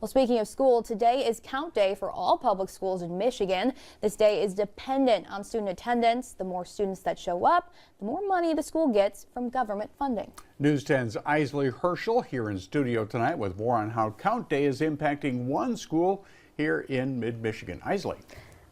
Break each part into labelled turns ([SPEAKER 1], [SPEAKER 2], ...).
[SPEAKER 1] Well, speaking of school, today is count day for all public schools in Michigan. This day is dependent on student attendance. The more students that show up, the more money the school gets from government funding.
[SPEAKER 2] News 10's Isley Herschel here in studio tonight with more on how count day is impacting one school here in mid-Michigan. Isley.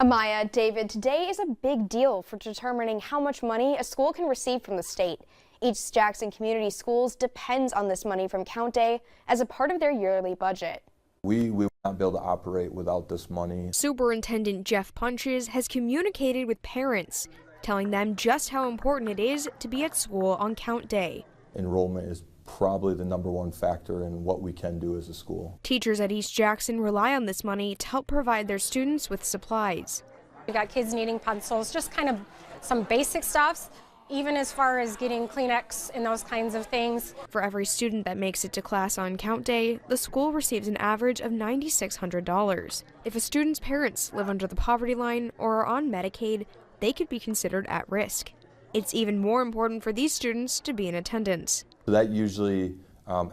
[SPEAKER 3] Amaya, David, today is a big deal for determining how much money a school can receive from the state. East Jackson Community Schools depends on this money from count day as a part of their yearly budget.
[SPEAKER 4] We will not be able to operate without this money.
[SPEAKER 5] Superintendent Jeff Punches has communicated with parents, telling them just how important it is to be at school on count day.
[SPEAKER 4] Enrollment is probably the #1 factor in what we can do as a school.
[SPEAKER 5] Teachers at East Jackson rely on this money to help provide their students with supplies.
[SPEAKER 6] We've got kids needing pencils, just kind of some basic stuffs, even as far as getting Kleenex and those kinds of things.
[SPEAKER 5] For every student that makes it to class on count day, the school receives an average of $9,600. If a student's parents live under the poverty line or are on Medicaid, they could be considered at risk. It's even more important for these students to be in attendance.
[SPEAKER 4] So that usually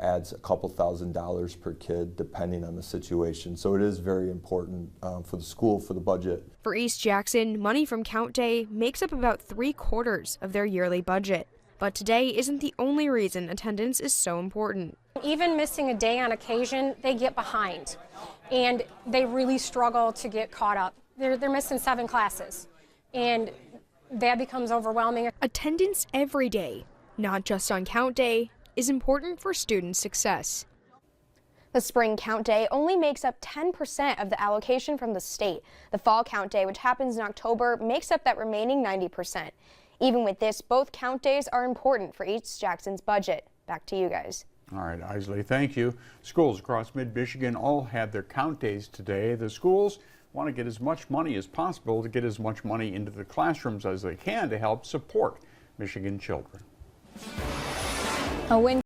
[SPEAKER 4] adds a couple $1,000s per kid depending on the situation. So it is very important for the school, for the budget.
[SPEAKER 5] For East Jackson, money from count day makes up about 3/4 of their yearly budget. But today isn't the only reason attendance is so important.
[SPEAKER 6] Even missing a day on occasion, they get behind and they really struggle to get caught up. They're missing 7 classes and that becomes overwhelming.
[SPEAKER 5] Attendance every day, not just on count day, is important for student success.
[SPEAKER 3] The spring count day only makes up 10% of the allocation from the state. The fall count day, which happens in October, makes up that remaining 90%. Even with this, both count days are important for East Jackson's budget. Back to you guys.
[SPEAKER 2] All right, Isley, thank you. Schools across mid-Michigan all had their count days today. The schools want to get as much money as possible to get as much money into the classrooms as they can to help support Michigan children.
[SPEAKER 1] A win